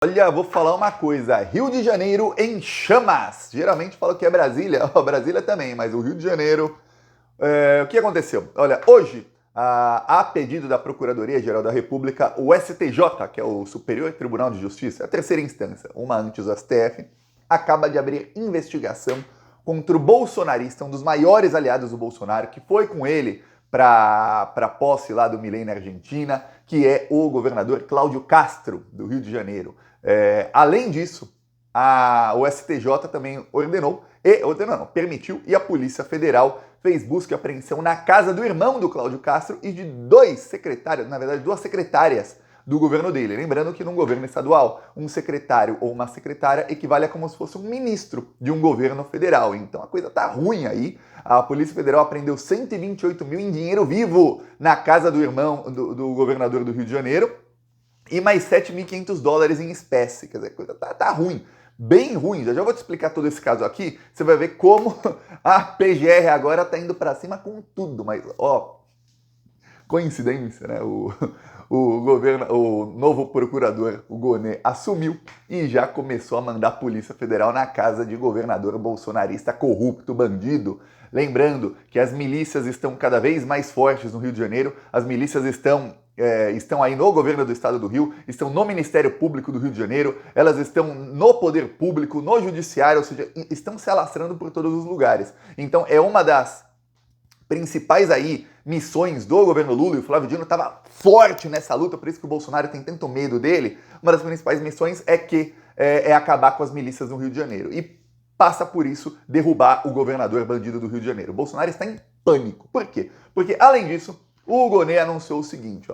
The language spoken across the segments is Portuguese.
Olha, vou falar uma coisa, Rio de Janeiro em chamas. Geralmente falo que é Brasília, Brasília também, mas o Rio de Janeiro... o que aconteceu? Olha, hoje, a pedido da Procuradoria-Geral da República, o STJ, que é o Superior Tribunal de Justiça, a terceira instância, uma antes do STF, acaba de abrir investigação contra o bolsonarista, um dos maiores aliados do Bolsonaro, que foi com ele para a posse lá do Milei na Argentina, que é o governador Cláudio Castro, do Rio de Janeiro. Além disso, o STJ também permitiu, e a Polícia Federal fez busca e apreensão na casa do irmão do Cláudio Castro e de duas secretárias do governo dele. Lembrando que num governo estadual, um secretário ou uma secretária equivale a como se fosse um ministro de um governo federal. Então a coisa tá ruim aí. A Polícia Federal apreendeu 128 mil em dinheiro vivo na casa do irmão do governador do Rio de Janeiro e mais 7.500 dólares em espécie. Quer dizer, a coisa tá ruim. Bem ruim, já vou te explicar todo esse caso aqui, você vai ver como a PGR agora tá indo para cima com tudo, mas coincidência, né? O novo procurador, o Gonê, assumiu e já começou a mandar a Polícia Federal na casa de governador bolsonarista corrupto, bandido. Lembrando que as milícias estão cada vez mais fortes no Rio de Janeiro, as milícias estão aí no governo do estado do Rio, estão no Ministério Público do Rio de Janeiro, elas estão no poder público, no judiciário, ou seja, estão se alastrando por todos os lugares. Então é uma das principais aí missões do governo Lula, e o Flávio Dino estava forte nessa luta, por isso que o Bolsonaro tem tanto medo dele. Uma das principais missões é acabar com as milícias no Rio de Janeiro. E passa por isso derrubar o governador bandido do Rio de Janeiro. O Bolsonaro está em pânico. Por quê? Porque, além disso, o Gonê anunciou o seguinte,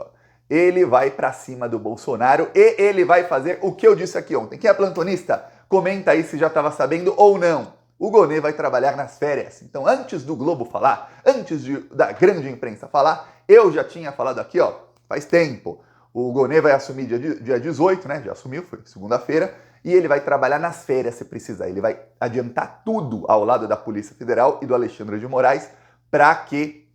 ele vai para cima do Bolsonaro e ele vai fazer o que eu disse aqui ontem. Quem é plantonista? Comenta aí se já estava sabendo ou não. O Gonê vai trabalhar nas férias. Então, antes do Globo falar, antes da grande imprensa falar, eu já tinha falado aqui, faz tempo. O Gonê vai assumir dia 18, né? Já assumiu, foi segunda-feira, e ele vai trabalhar nas férias se precisar. Ele vai adiantar tudo ao lado da Polícia Federal e do Alexandre de Moraes para que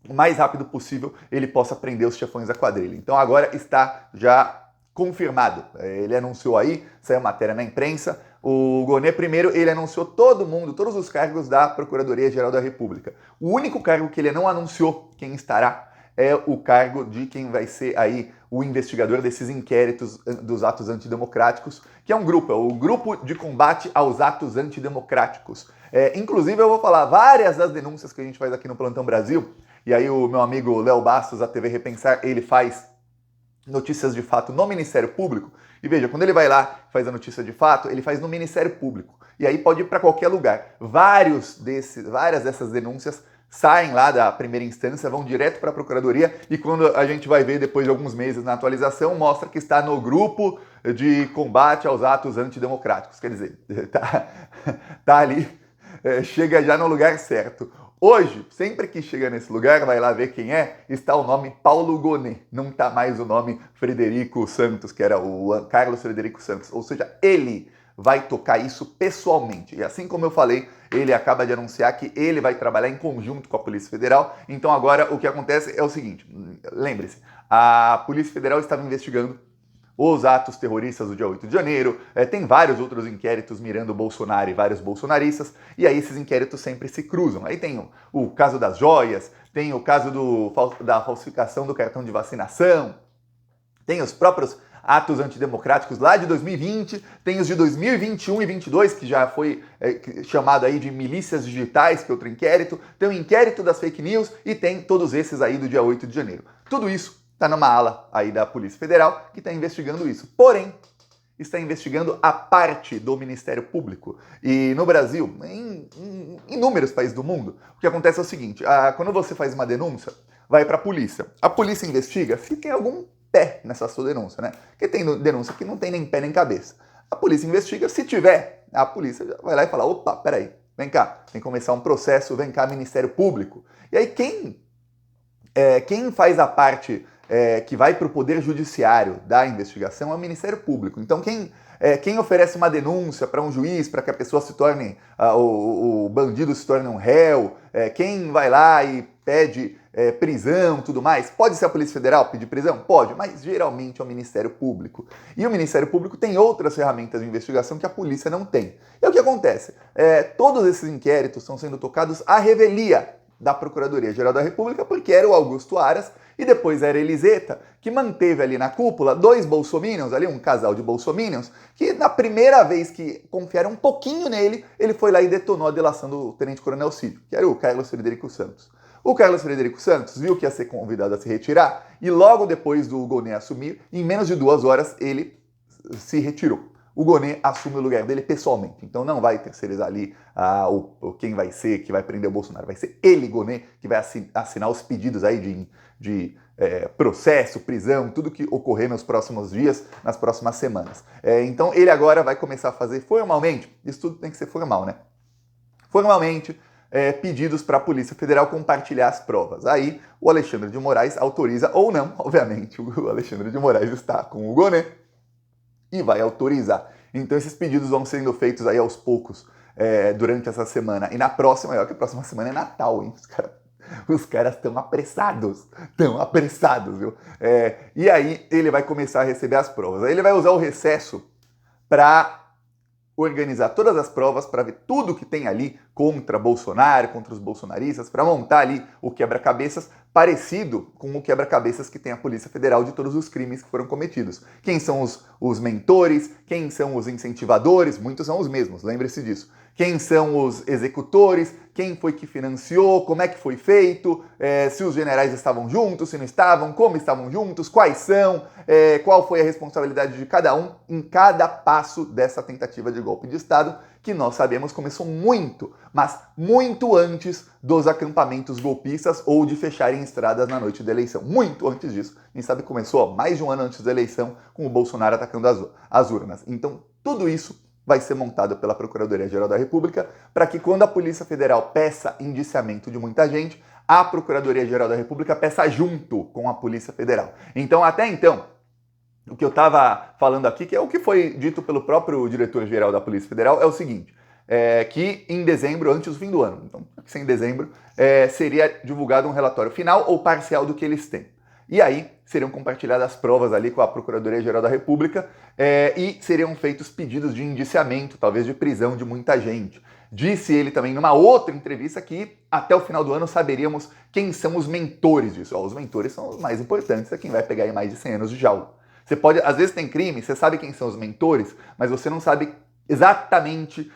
o mais rápido possível ele possa prender os chefões da quadrilha. Então agora está já confirmado. Ele anunciou aí, saiu matéria na imprensa. O Gonê, primeiro, ele anunciou todos os cargos da Procuradoria-Geral da República. O único cargo que ele não anunciou quem estará é o cargo de quem vai ser aí o investigador desses inquéritos dos atos antidemocráticos, que é um grupo, é o Grupo de Combate aos Atos Antidemocráticos. Inclusive, eu vou falar várias das denúncias que a gente faz aqui no Plantão Brasil, e aí o meu amigo Léo Bastos, da TV Repensar, ele faz notícias de fato no Ministério Público. E veja, quando ele vai lá e faz a notícia de fato, ele faz no Ministério Público. E aí pode ir para qualquer lugar. Várias dessas denúncias saem lá da primeira instância, vão direto para a Procuradoria, e quando a gente vai ver depois de alguns meses na atualização, mostra que está no Grupo de Combate aos Atos Antidemocráticos. Quer dizer, tá ali, chega já no lugar certo. Hoje, sempre que chega nesse lugar, vai lá ver quem é, está o nome Paulo Gonê. Não está mais o nome Frederico Santos, que era o Carlos Frederico Santos. Ou seja, ele vai tocar isso pessoalmente. E assim como eu falei, ele acaba de anunciar que ele vai trabalhar em conjunto com a Polícia Federal. Então agora o que acontece é o seguinte, lembre-se, a Polícia Federal estava investigando os atos terroristas do dia 8 de janeiro, tem vários outros inquéritos mirando o Bolsonaro e vários bolsonaristas, e aí esses inquéritos sempre se cruzam. Aí tem o caso das joias, tem o caso da falsificação do cartão de vacinação, tem os próprios atos antidemocráticos lá de 2020, tem os de 2021 e 2022, que já foi chamado aí de milícias digitais, que é outro inquérito, tem o inquérito das fake news e tem todos esses aí do dia 8 de janeiro. Tudo isso está numa ala aí da Polícia Federal que está investigando isso. Porém, está investigando a parte do Ministério Público. E no Brasil, em inúmeros países do mundo, o que acontece é o seguinte, quando você faz uma denúncia, vai para a polícia. A polícia investiga se tem algum pé nessa sua denúncia, né? Porque tem denúncia que não tem nem pé nem cabeça. A polícia investiga, se tiver, a polícia vai lá e fala, opa, peraí, vem cá, tem que começar um processo, vem cá, Ministério Público. E aí quem faz a parte que vai para o Poder Judiciário da investigação é o Ministério Público. Então quem oferece uma denúncia para um juiz, para que a pessoa se torne, o bandido se torne um réu, quem vai lá e pede prisão, tudo mais. Pode ser a Polícia Federal pedir prisão? Pode, mas geralmente é o Ministério Público. E o Ministério Público tem outras ferramentas de investigação que a polícia não tem. E o que acontece? Todos esses inquéritos estão sendo tocados à revelia da Procuradoria-Geral da República, porque era o Augusto Aras e depois era Eliseta, que manteve ali na cúpula dois bolsominions, ali um casal de bolsominions, que na primeira vez que confiaram um pouquinho nele, ele foi lá e detonou a delação do tenente-coronel Cídio, que era o Carlos Frederico Santos. O Carlos Frederico Santos viu que ia ser convidado a se retirar e logo depois do Gonê assumir, em menos de 2 horas, ele se retirou. O Gonê assume o lugar dele pessoalmente. Então não vai terceirizar ali quem vai ser, que vai prender o Bolsonaro. Vai ser ele, Gonê, que vai assinar os pedidos aí de processo, prisão, tudo que ocorrer nos próximos dias, nas próximas semanas. Então ele agora vai começar a fazer formalmente, isso tudo tem que ser formal, né? Formalmente, pedidos para a Polícia Federal compartilhar as provas. Aí o Alexandre de Moraes autoriza ou não, obviamente o Alexandre de Moraes está com o Gonê, e vai autorizar. Então esses pedidos vão sendo feitos aí aos poucos durante essa semana. E na próxima, que a próxima semana é Natal, hein? Os caras estão apressados, viu? E aí ele vai começar a receber as provas. Aí ele vai usar o recesso para organizar todas as provas, para ver tudo que tem ali contra Bolsonaro, contra os bolsonaristas, para montar ali o quebra-cabeças parecido com o quebra-cabeças que tem a Polícia Federal de todos os crimes que foram cometidos. Quem são os mentores, quem são os incentivadores, muitos são os mesmos, lembre-se disso. Quem são os executores, quem foi que financiou, como é que foi feito, se os generais estavam juntos, se não estavam, como estavam juntos, quais são, qual foi a responsabilidade de cada um em cada passo dessa tentativa de golpe de Estado, que nós sabemos começou muito, mas muito antes dos acampamentos golpistas ou de fecharem estradas na noite da eleição. Muito antes disso. Quem sabe começou mais de um ano antes da eleição, com o Bolsonaro atacando as urnas. Então, tudo isso vai ser montado pela Procuradoria-Geral da República para que quando a Polícia Federal peça indiciamento de muita gente, a Procuradoria-Geral da República peça junto com a Polícia Federal. Então, até então, o que eu estava falando aqui, que é o que foi dito pelo próprio diretor-geral da Polícia Federal, é o seguinte, que em dezembro, antes do fim do ano, então, em dezembro, seria divulgado um relatório final ou parcial do que eles têm. E aí seriam compartilhadas as provas ali com a Procuradoria-Geral da República e seriam feitos pedidos de indiciamento, talvez de prisão de muita gente. Disse ele também numa outra entrevista que até o final do ano saberíamos quem são os mentores disso. Os mentores são os mais importantes, é quem vai pegar aí mais de 100 anos de jaula. Você pode, às vezes tem crime, você sabe quem são os mentores, mas você não sabe exatamente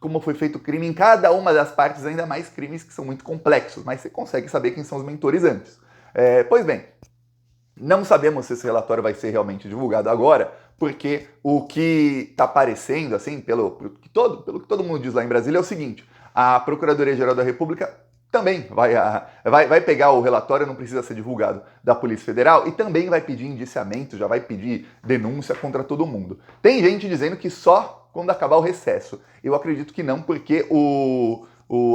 como foi feito o crime em cada uma das partes, ainda mais crimes que são muito complexos, mas você consegue saber quem são os mentores antes. Pois bem, não sabemos se esse relatório vai ser realmente divulgado agora, porque o que está aparecendo, assim, pelo que todo mundo diz lá em Brasília, é o seguinte: a Procuradoria-Geral da República também vai pegar o relatório, não precisa ser divulgado, da Polícia Federal, e também vai pedir indiciamento, já vai pedir denúncia contra todo mundo. Tem gente dizendo que só quando acabar o recesso. Eu acredito que não, porque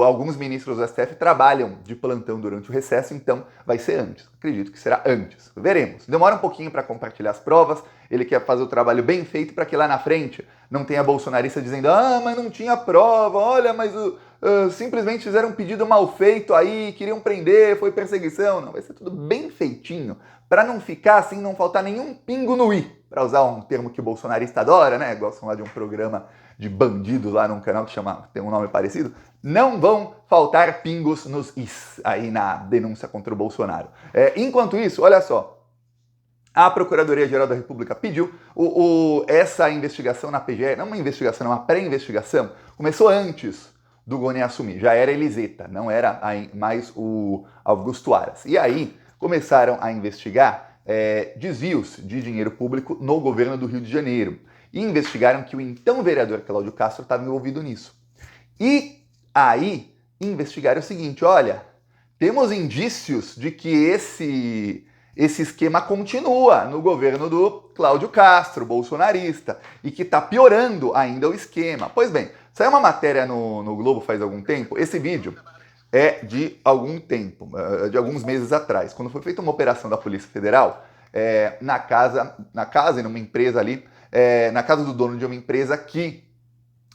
alguns ministros do STF trabalham de plantão durante o recesso, então vai ser antes. Acredito que será antes. Veremos. Demora um pouquinho para compartilhar as provas, ele quer fazer o trabalho bem feito para que lá na frente não tenha bolsonarista dizendo mas não tinha prova, olha, mas simplesmente fizeram um pedido mal feito aí, queriam prender, foi perseguição. Não, vai ser tudo bem feitinho, para não ficar assim, não faltar nenhum pingo no i, para usar um termo que o bolsonarista adora, né? Gostam lá de um programa de bandidos lá num canal que tem um nome parecido. Não vão faltar pingos nos is aí na denúncia contra o Bolsonaro. Enquanto isso, olha só, a Procuradoria-Geral da República pediu essa investigação na PGR, não uma investigação, uma pré-investigação, começou antes do Gonê assumir, já era Eliseta, não era mais o Augusto Aras. E aí começaram a investigar desvios de dinheiro público no governo do Rio de Janeiro. E investigaram que o então vereador Cláudio Castro estava envolvido nisso. E aí investigaram o seguinte: olha, temos indícios de que esse esquema continua no governo do Cláudio Castro, bolsonarista, e que está piorando ainda o esquema. Pois bem, saiu uma matéria no Globo faz algum tempo. Esse vídeo é de algum tempo, de alguns meses atrás, quando foi feita uma operação da Polícia Federal na casa e numa empresa ali, na casa do dono de uma empresa que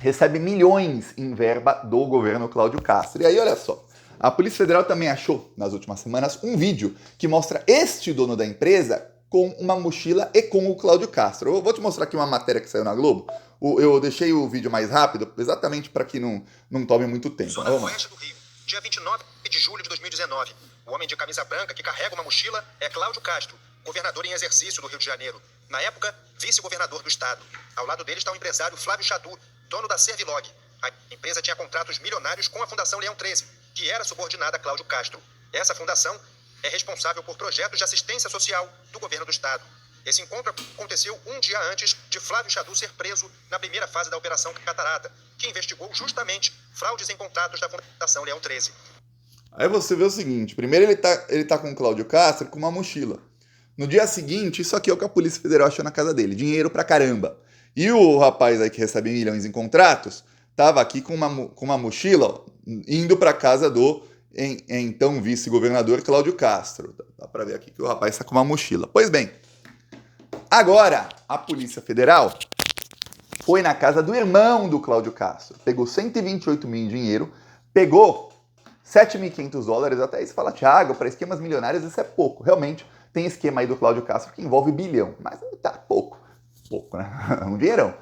recebe milhões em verba do governo Cláudio Castro. E aí, olha só, A Polícia Federal também achou, nas últimas semanas, um vídeo que mostra este dono da empresa com uma mochila e com o Cláudio Castro. Eu vou te mostrar aqui uma matéria que saiu na Globo. Eu deixei o vídeo mais rápido, exatamente para que não tome muito tempo. Zona Oeste do Rio, dia 29 de julho de 2019. O homem de camisa branca que carrega uma mochila é Cláudio Castro, governador em exercício do Rio de Janeiro. Na época, vice-governador do estado. Ao lado dele está o empresário Flávio Chadu, dono da Servilog. A empresa tinha contratos milionários com a Fundação Leão 13, que era subordinada a Cláudio Castro. Essa fundação é responsável por projetos de assistência social do governo do estado. Esse encontro aconteceu um dia antes de Flávio Chadu ser preso na primeira fase da Operação Catarata, que investigou justamente fraudes em contratos da Fundação Leão 13. Aí você vê o seguinte, primeiro ele tá com o Cláudio Castro com uma mochila. No dia seguinte, isso aqui é o que a Polícia Federal achou na casa dele, dinheiro pra caramba. E o rapaz aí que recebe milhões em contratos, tava aqui com uma mochila, ó, indo pra casa do então vice-governador Cláudio Castro. Dá pra ver aqui que o rapaz está com uma mochila. Pois bem, agora a Polícia Federal foi na casa do irmão do Cláudio Castro, pegou 128 mil em dinheiro, pegou 7.500 dólares, até aí você fala, Thiago, para esquemas milionários isso é pouco. Realmente, tem esquema aí do Cláudio Castro que envolve bilhão, mas tá pouco, né? Um dinheirão.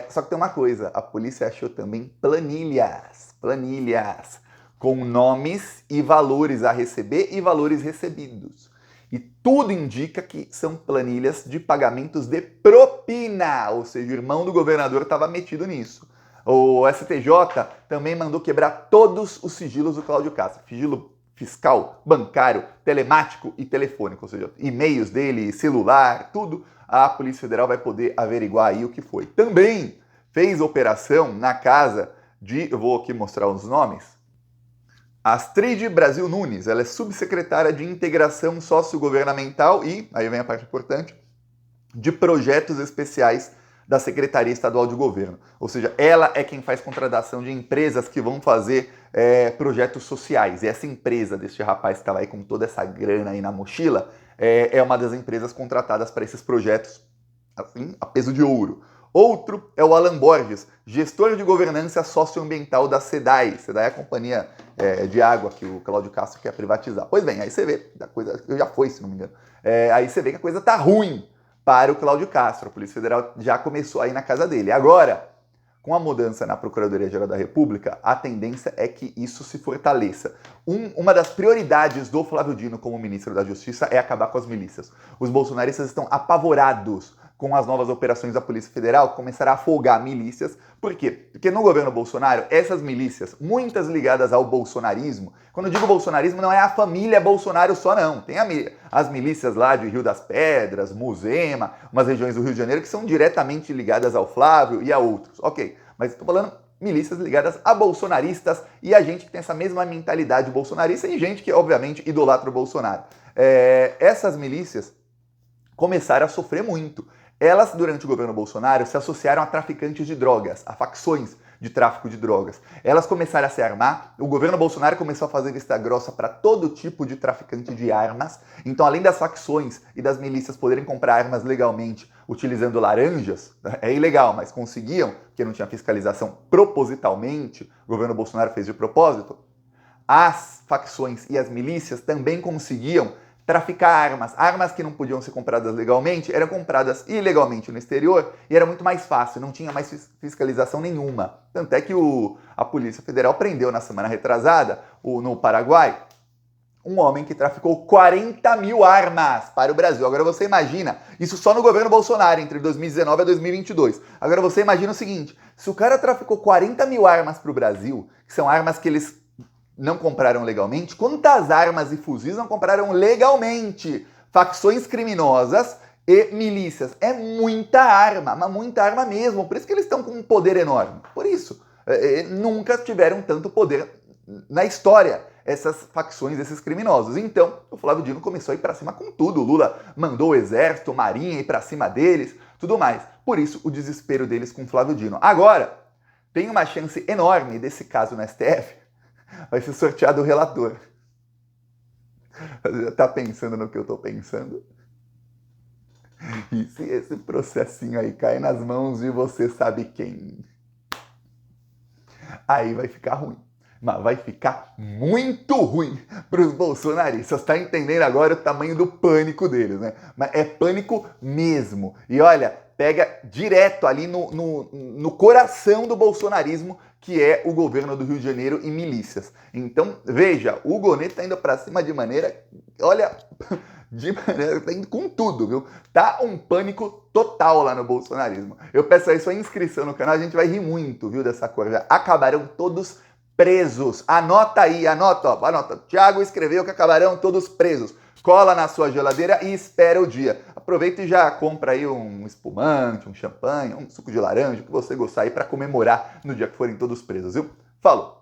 Só que tem uma coisa, a polícia achou também planilhas, com nomes e valores a receber e valores recebidos. E tudo indica que são planilhas de pagamentos de propina, ou seja, o irmão do governador estava metido nisso. O STJ também mandou quebrar todos os sigilos do Cláudio Castro, sigilo fiscal, bancário, telemático e telefônico, ou seja, e-mails dele, celular, tudo. A Polícia Federal vai poder averiguar aí o que foi. Também fez operação na casa de, eu vou aqui mostrar os nomes, Astrid Brasil Nunes, ela é subsecretária de Integração Sociogovernamental e, aí vem a parte importante, de projetos especiais da Secretaria Estadual de Governo. Ou seja, ela é quem faz contratação de empresas que vão fazer projetos sociais. E essa empresa deste rapaz que estava aí com toda essa grana aí na mochila é uma das empresas contratadas para esses projetos, assim, a peso de ouro. Outro é o Alan Borges, gestor de governança socioambiental da SEDAI. SEDAI é a companhia de água que o Cláudio Castro quer privatizar. Pois bem, aí você vê, a coisa já foi, se não me engano. Aí você vê que a coisa tá ruim para o Cláudio Castro. A Polícia Federal já começou aí na casa dele. Agora, com a mudança na Procuradoria-Geral da República, a tendência é que isso se fortaleça. Uma das prioridades do Flávio Dino como ministro da Justiça é acabar com as milícias. Os bolsonaristas estão apavorados com as novas operações da Polícia Federal, começará a folgar milícias. Por quê? Porque no governo Bolsonaro, essas milícias, muitas ligadas ao bolsonarismo, quando eu digo bolsonarismo, não é a família Bolsonaro só não, tem as milícias lá de Rio das Pedras, Muzema, umas regiões do Rio de Janeiro que são diretamente ligadas ao Flávio e a outros, ok, mas estou falando milícias ligadas a bolsonaristas e a gente que tem essa mesma mentalidade bolsonarista e gente que, obviamente, idolatra o Bolsonaro. Essas milícias começaram a sofrer muito. Elas, durante o governo Bolsonaro, se associaram a traficantes de drogas, a facções de tráfico de drogas. Elas começaram a se armar, o governo Bolsonaro começou a fazer vista grossa para todo tipo de traficante de armas. Então, além das facções e das milícias poderem comprar armas legalmente utilizando laranjas, é ilegal, mas conseguiam, porque não tinha fiscalização propositalmente, o governo Bolsonaro fez de propósito, as facções e as milícias também conseguiam traficar armas que não podiam ser compradas legalmente, eram compradas ilegalmente no exterior e era muito mais fácil, não tinha mais fiscalização nenhuma. Tanto é que a Polícia Federal prendeu na semana retrasada, no Paraguai, um homem que traficou 40 mil armas para o Brasil. Agora você imagina, isso só no governo Bolsonaro, entre 2019 e 2022. Agora você imagina o seguinte, se o cara traficou 40 mil armas para o Brasil, que são armas que eles não compraram legalmente, quantas armas e fuzis não compraram legalmente? Facções criminosas e milícias. É muita arma, mas muita arma mesmo. Por isso que eles estão com um poder enorme. Por isso, nunca tiveram tanto poder na história, essas facções, esses criminosos. Então, o Flávio Dino começou a ir para cima com tudo. O Lula mandou o exército, marinha ir para cima deles, tudo mais. Por isso, o desespero deles com o Flávio Dino. Agora, tem uma chance enorme desse caso no STF vai ser sorteado o relator. Já tá pensando no que eu tô pensando? E se esse processinho aí cai nas mãos de você sabe quem? Aí vai ficar ruim. mas vai ficar muito ruim para os bolsonaristas. Tá entendendo agora o tamanho do pânico deles, né? Mas é pânico mesmo. E olha, pega direto ali no coração do bolsonarismo, que é o governo do Rio de Janeiro e milícias. Então, veja, o Gonê tá indo para cima de maneira, olha, tá indo com tudo, viu? Tá um pânico total lá no bolsonarismo. Eu peço aí sua inscrição no canal, a gente vai rir muito, viu, dessa coisa. Acabarão todos presos. Anota aí, anota, ó, anota. Thiago escreveu que acabarão todos presos. Cola na sua geladeira e espera o dia. Aproveita e já compra aí um espumante, um champanhe, um suco de laranja, o que você gostar aí para comemorar no dia que forem todos presos, viu? Falou!